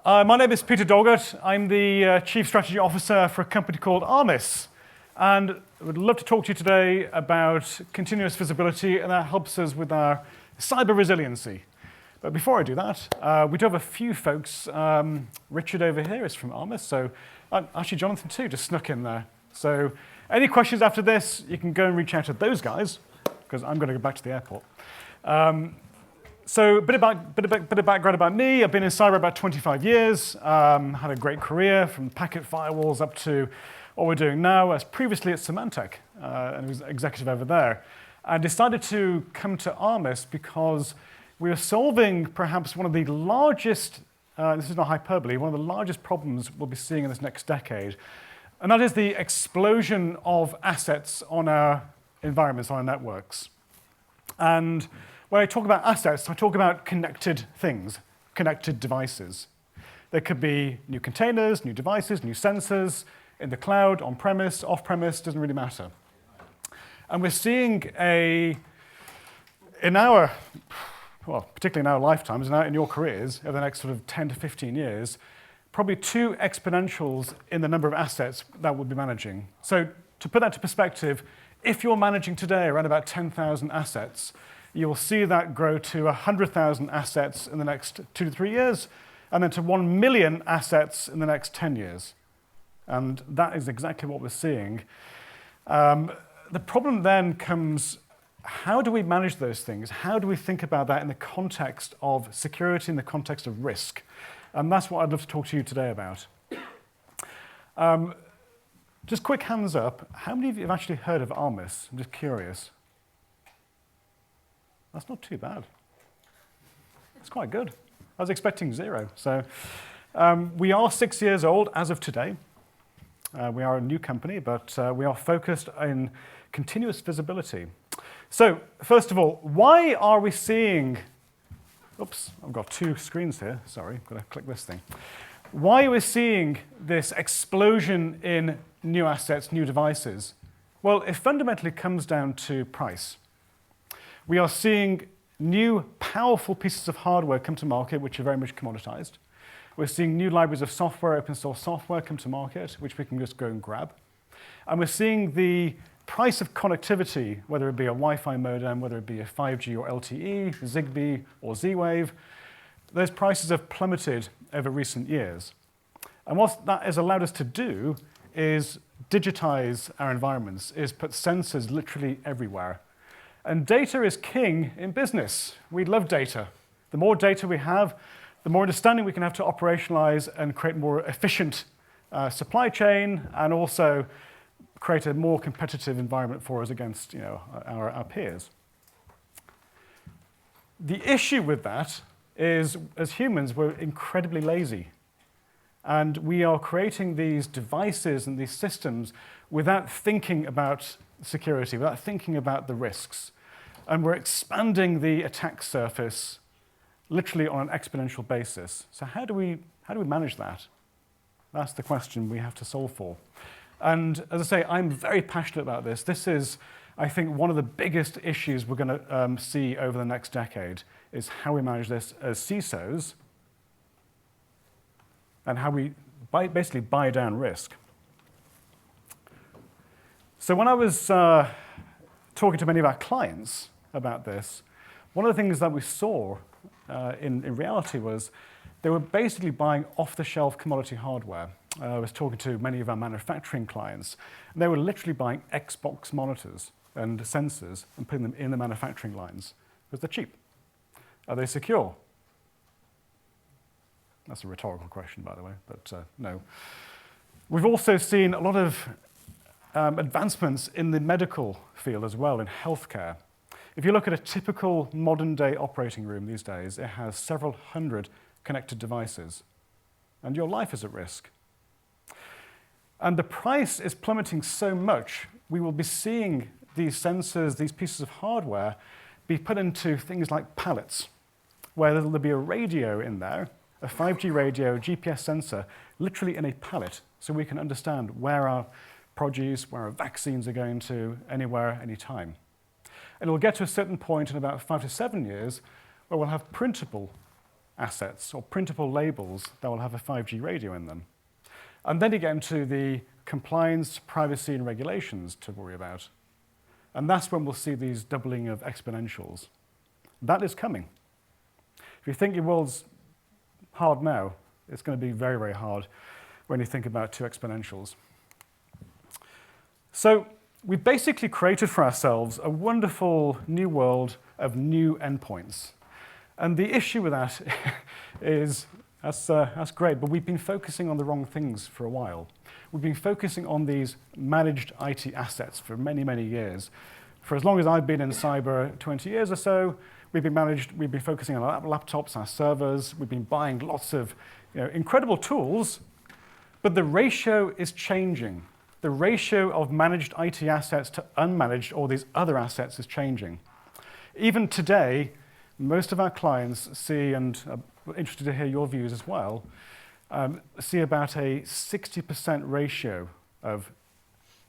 My name is Peter Doggart. I'm the Chief Strategy Officer for a company called Armis. And I would love to talk to you today about continuous visibility, and that helps us with our cyber resiliency. But before I do that, we do have a few folks. Richard over here is from Armis, so actually Jonathan too just snuck in there. So any questions after this, you can go and reach out to those guys, because I'm going to go back to the airport. So a bit of background about me. I've been in cyber about 25 years, had a great career from packet firewalls up to what we're doing now. I was previously at Symantec and was executive over there. I decided to come to Armis because we were solving perhaps one of the largest, this is not hyperbole, one of the largest problems we'll be seeing in this next decade. And that is the explosion of assets on our environments, on our networks. And when I talk about assets, I talk about connected things, connected devices. There could be new containers, new devices, new sensors, in the cloud, on-premise, off-premise, doesn't really matter. And we're seeing particularly in our lifetimes, and in your careers, over the next sort of 10 to 15 years, probably 2 exponentials in the number of assets that we'll be managing. So to put that to perspective, if you're managing today around about 10,000 assets, you'll see that grow to 100,000 assets in the next 2 to 3 years, and then to 1 million assets in the next 10 years. And that is exactly what we're seeing. The problem then comes, how do we manage those things? How do we think about that in the context of security, in the context of risk? And that's what I'd love to talk to you today about. Just quick hands up, how many of you have actually heard of Armis? I'm just curious. That's not too bad. That's quite good. I was expecting 0. So we are 6 years old as of today. We are a new company, but we are focused on continuous visibility. So first of all, why are we seeing, oops, I've got 2 screens here. Sorry, I've got to click this thing. Why are we seeing this explosion in new assets, new devices? Well, it fundamentally comes down to price. We are seeing new, powerful pieces of hardware come to market, which are very much commoditized. We're seeing new libraries of software, open source software come to market, which we can just go and grab. And we're seeing the price of connectivity, whether it be a Wi-Fi modem, whether it be a 5G or LTE, Zigbee or Z-Wave, those prices have plummeted over recent years. And what that has allowed us to do is digitize our environments, is put sensors literally everywhere. And data is king in business. We love data. The more data we have, the more understanding we can have to operationalize and create more efficient supply chain, and also create a more competitive environment for us against our peers. The issue with that is, as humans, we're incredibly lazy. And we are creating these devices and these systems without thinking about security, without thinking about the risks. And we're expanding the attack surface literally on an exponential basis. So how do we manage that? That's the question we have to solve for. And as I say, I'm very passionate about this. This is, I think, one of the biggest issues we're going to see over the next decade, is how we manage this as CISOs and how we basically buy down risk. So when I was talking to many of our clients about this, one of the things that we saw in reality was they were basically buying off-the-shelf commodity hardware. I was talking to many of our manufacturing clients, and they were literally buying Xbox monitors and sensors and putting them in the manufacturing lines because they're cheap. Are they secure? That's a rhetorical question, by the way, but no. We've also seen a lot of advancements in the medical field as well, in healthcare. If you look at a typical modern-day operating room these days, it has several hundred connected devices, and your life is at risk. And the price is plummeting so much, we will be seeing these sensors, these pieces of hardware, be put into things like pallets, where there'll be a radio in there, a 5G radio, GPS sensor, literally in a pallet, so we can understand where our produce, where our vaccines are going to, anywhere, anytime. And it'll get to a certain point in about 5 to 7 years where we'll have printable assets or printable labels that will have a 5G radio in them. And then you get into the compliance, privacy, and regulations to worry about. And that's when we'll see these doubling of exponentials. That is coming. If you think your world's hard now, it's going to be very, very hard when you think about 2 exponentials. So we basically created for ourselves a wonderful new world of new endpoints. And the issue with that is, that's great, but we've been focusing on the wrong things for a while. We've been focusing on these managed IT assets for many, many years. For as long as I've been in cyber, 20 years or so, we've been focusing on our laptops, our servers, we've been buying lots of incredible tools, but the ratio is changing. The ratio of managed IT assets to unmanaged, or these other assets, is changing. Even today, most of our clients see, and I'm interested to hear your views as well, see about a 60% ratio of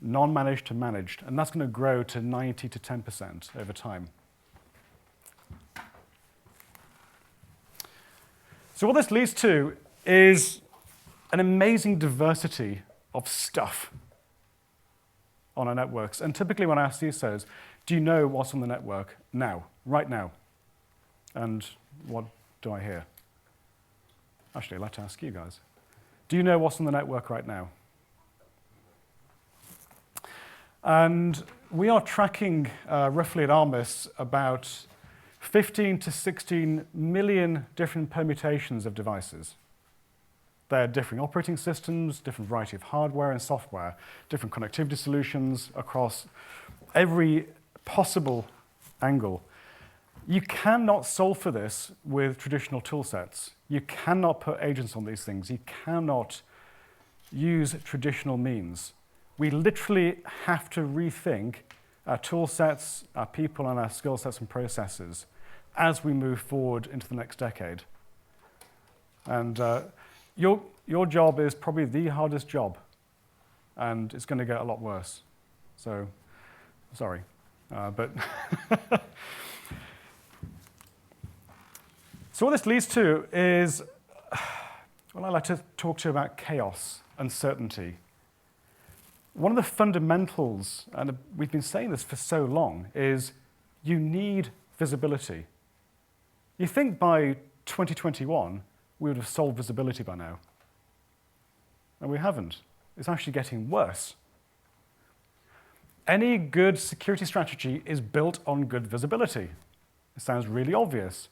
non-managed to managed, and that's going to grow to 90 to 10% over time. So what this leads to is an amazing diversity of stuff on our networks. And typically when I ask CISOs, do you know what's on the network now, right now? And what do I hear? Actually, I'd like to ask you guys. Do you know what's on the network right now? And we are tracking roughly at Armis about 15 to 16 million different permutations of devices. They're different operating systems, different variety of hardware and software, different connectivity solutions across every possible angle. You cannot solve for this with traditional tool sets. You cannot put agents on these things. You cannot use traditional means. We literally have to rethink our tool sets, our people, and our skill sets and processes as we move forward into the next decade. And your job is probably the hardest job, and it's going to get a lot worse. So, sorry, but so what this leads to is, well, I'd like to talk to you about chaos, uncertainty. One of the fundamentals, and we've been saying this for so long, is you need visibility. You think by 2021, we would have solved visibility by now. And we haven't. It's actually getting worse. Any good security strategy is built on good visibility. It sounds really obvious,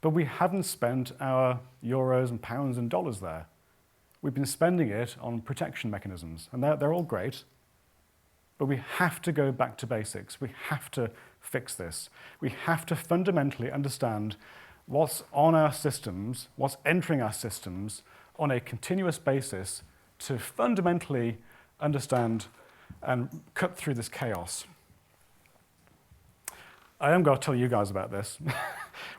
but we haven't spent our euros and pounds and dollars there. We've been spending it on protection mechanisms, and they're all great, but we have to go back to basics. We have to fix this. We have to fundamentally understand what's on our systems, what's entering our systems on a continuous basis to fundamentally understand and cut through this chaos. I am going to tell you guys about this.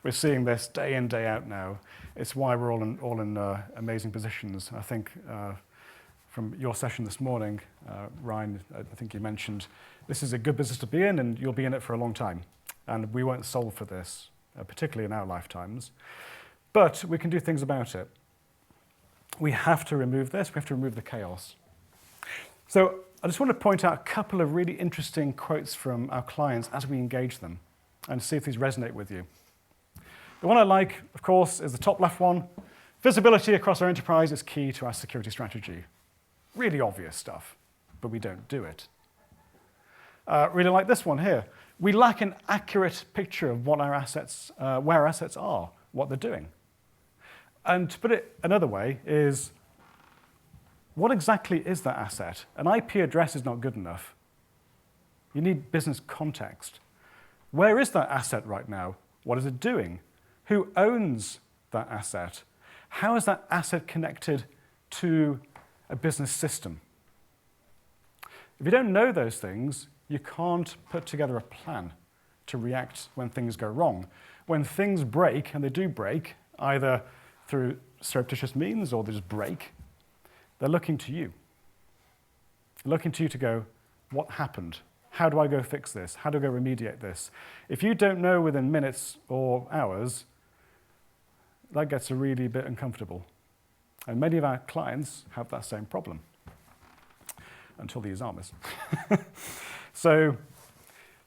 We're seeing this day in, day out now. It's why we're all in amazing positions. I think from your session this morning, Ryan, I think you mentioned, this is a good business to be in, and you'll be in it for a long time. And we won't solve for this, particularly in our lifetimes. But we can do things about it. We have to remove this. We have to remove the chaos. So I just want to point out a couple of really interesting quotes from our clients as we engage them and see if these resonate with you. The one I like, of course, is the top left one. Visibility across our enterprise is key to our security strategy. Really obvious stuff, but we don't do it. Really like this one here. We lack an accurate picture of what our assets, where our assets are, what they're doing. And to put it another way is, what exactly is that asset? An IP address is not good enough. You need business context. Where is that asset right now? What is it doing? Who owns that asset? How is that asset connected to a business system? If you don't know those things, you can't put together a plan to react when things go wrong. When things break, and they do break, either through surreptitious means or they just break, they're looking to you. They're looking to you to go, what happened? How do I go fix this? How do I go remediate this? If you don't know within minutes or hours, that gets a really bit uncomfortable. And many of our clients have that same problem until they use Armis. So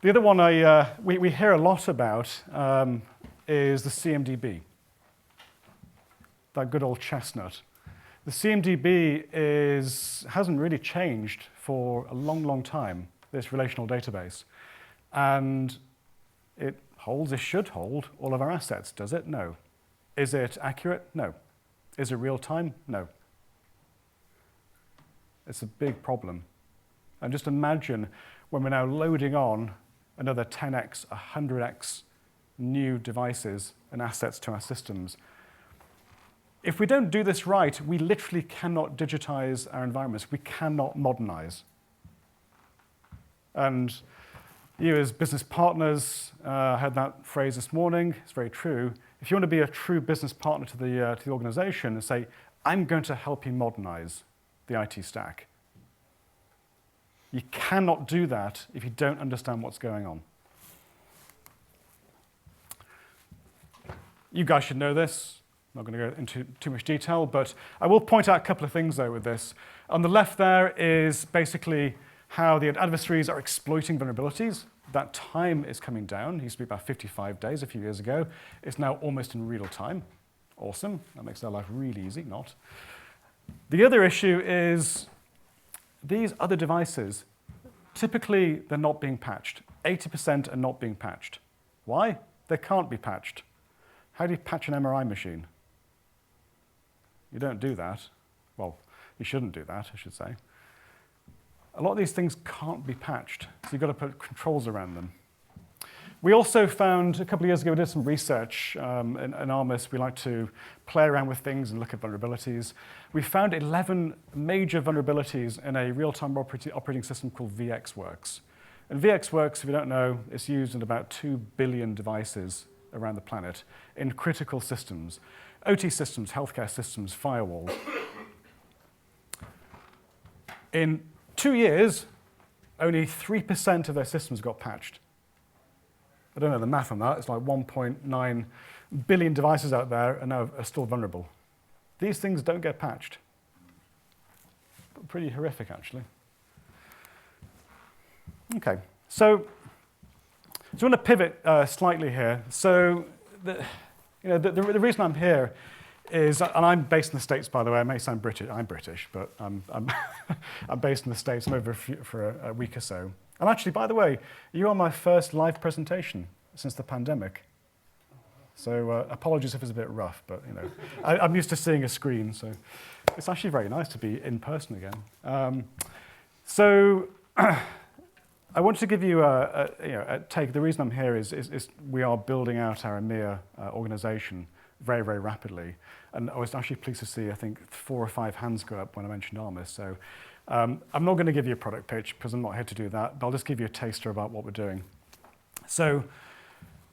the other one we hear a lot about is the CMDB, that good old chestnut. The CMDB hasn't really changed for a long, long time, this relational database. And it should hold all of our assets. Does it? No. Is it accurate? No. Is it real time? No. It's a big problem. And just imagine when we're now loading on another 10x, 100x new devices and assets to our systems. If we don't do this right, we literally cannot digitize our environments. We cannot modernize. And you as business partners heard that phrase this morning. It's very true. If you want to be a true business partner to the organization and say, I'm going to help you modernize the IT stack. You cannot do that if you don't understand what's going on. You guys should know this. I'm not going to go into too much detail, but I will point out a couple of things, though, with this. On the left there is basically how the adversaries are exploiting vulnerabilities. That time is coming down. It used to be about 55 days a few years ago. It's now almost in real time. Awesome. That makes their life really easy, not. The other issue is these other devices, typically they're not being patched. 80% are not being patched. Why? They can't be patched. How do you patch an MRI machine? You don't do that. Well, you shouldn't do that, I should say. A lot of these things can't be patched, so you've got to put controls around them. We also found, a couple of years ago, we did some research in Armis. We like to play around with things and look at vulnerabilities. We found 11 major vulnerabilities in a real-time operating system called VxWorks. And VxWorks, if you don't know, is used in about 2 billion devices around the planet in critical systems. OT systems, healthcare systems, firewalls. In 2 years, only 3% of their systems got patched. I don't know the math on that. It's like 1.9 billion devices out there and now are still vulnerable. These things don't get patched. Pretty horrific, actually. Okay, so I want to pivot slightly here. So the reason I'm here is, and I'm based in the States, by the way. I may sound British. I'm British, but I'm based in the States. I'm over for a week or so. And actually, by the way, you're on my first live presentation since the pandemic. So apologies if it's a bit rough, but I'm used to seeing a screen, so it's actually very nice to be in person again. So I wanted to give you a take. The reason I'm here is we are building out our EMEA organization very, very rapidly. And I was actually pleased to see, I think, 4 or 5 hands go up when I mentioned Armis. So I'm not going to give you a product pitch because I'm not here to do that, but I'll just give you a taster about what we're doing. So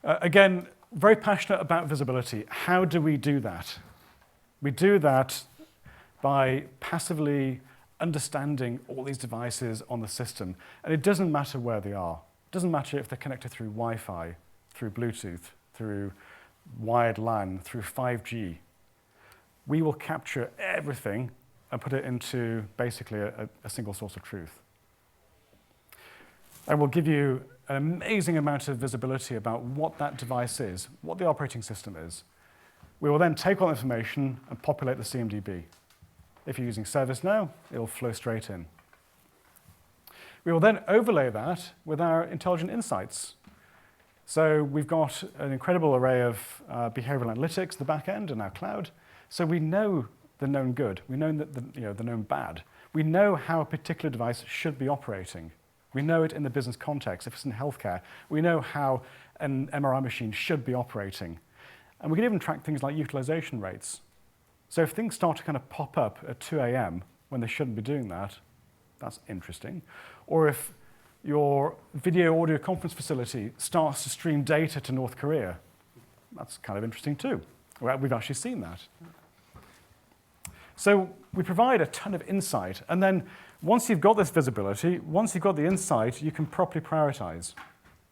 again, very passionate about visibility. How do we do that? We do that by passively understanding all these devices on the system. And it doesn't matter where they are. It doesn't matter if they're connected through Wi-Fi, through Bluetooth, through wired LAN, through 5G. We will capture everything and put it into basically a single source of truth. And we'll give you an amazing amount of visibility about what that device is, what the operating system is. We will then take all that information and populate the CMDB. If you're using ServiceNow, it'll flow straight in. We will then overlay that with our intelligent insights. So we've got an incredible array of behavioral analytics, the back end, and our cloud. So we know the known good. We know the known bad. We know how a particular device should be operating. We know it in the business context. If it's in healthcare, we know how an MRI machine should be operating. And we can even track things like utilization rates. So if things start to kind of pop up at 2 a.m. when they shouldn't be doing that, that's interesting. Or if your video audio conference facility starts to stream data to North Korea, that's kind of interesting too. We've actually seen that. So we provide a ton of insight. And then once you've got this visibility, once you've got the insight, you can properly prioritize.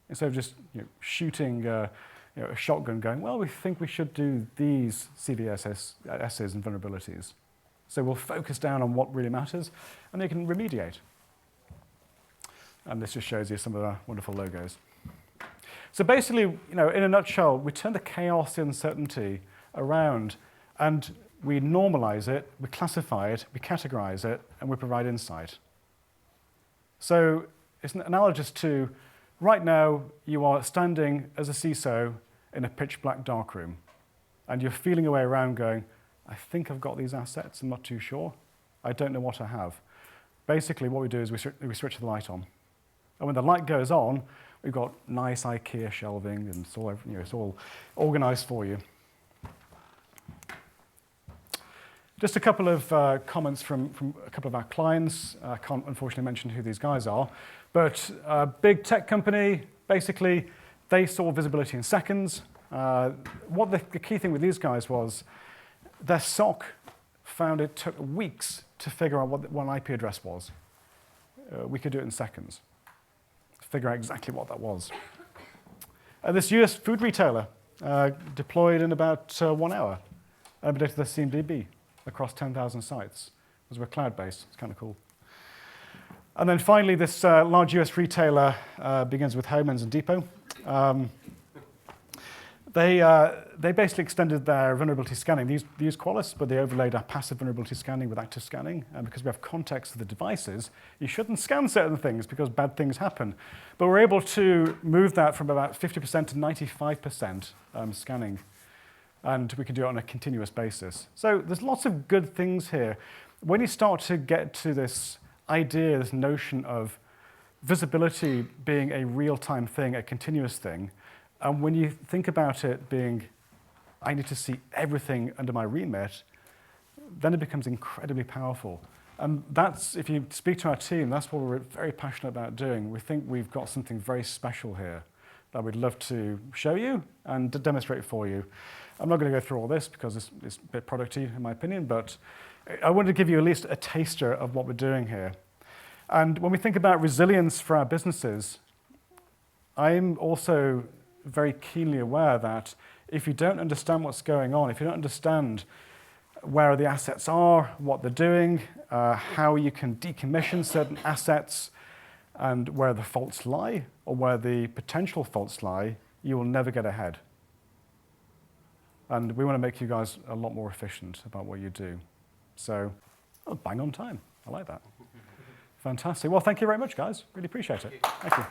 Instead of just shooting a shotgun going, well, we think we should do these CVSSs and vulnerabilities. So we'll focus down on what really matters, and they can remediate. And this just shows you some of our wonderful logos. So basically, in a nutshell, we turn the chaos, the uncertainty around, and we normalize it, we classify it, we categorize it, and we provide insight. So it's analogous to, right now, you are standing as a CISO in a pitch black dark room, and you're feeling your way around going, I think I've got these assets, I'm not too sure. I don't know what I have. Basically, what we do is we switch the light on. And when the light goes on, we've got nice IKEA shelving, and it's all organized for you. Just a couple of comments from a couple of our clients. I can't unfortunately mention who these guys are, but a big tech company, basically, they saw visibility in seconds. What the key thing with these guys was their SOC found it took weeks to figure out what an IP address was. We could do it in seconds, figure out exactly what that was. This US food retailer deployed in about 1 hour and updated their CMDB across 10,000 sites, because we're cloud-based. It's kind of cool. And then finally, this large US retailer begins with Howmans and Depot. They basically extended their vulnerability scanning. They used Qualys, but they overlaid our passive vulnerability scanning with active scanning. And because we have context of the devices, you shouldn't scan certain things because bad things happen. But we're able to move that from about 50% to 95% scanning. And we can do it on a continuous basis. So there's lots of good things here. When you start to get to this idea, this notion of visibility being a real-time thing, a continuous thing, and when you think about it being, I need to see everything under my remit, then it becomes incredibly powerful. And that's, if you speak to our team, that's what we're very passionate about doing. We think we've got something very special here that we'd love to show you and to demonstrate for you. I'm not going to go through all this because it's a bit producty, in my opinion, but I wanted to give you at least a taster of what we're doing here. And when we think about resilience for our businesses, I'm also very keenly aware that if you don't understand what's going on, if you don't understand where the assets are, what they're doing, how you can decommission certain assets, and where the faults lie, or where the potential faults lie, you will never get ahead. And we want to make you guys a lot more efficient about what you do. So, bang on time. I like that. Fantastic. Well, thank you very much, guys. Really appreciate it. Thank you.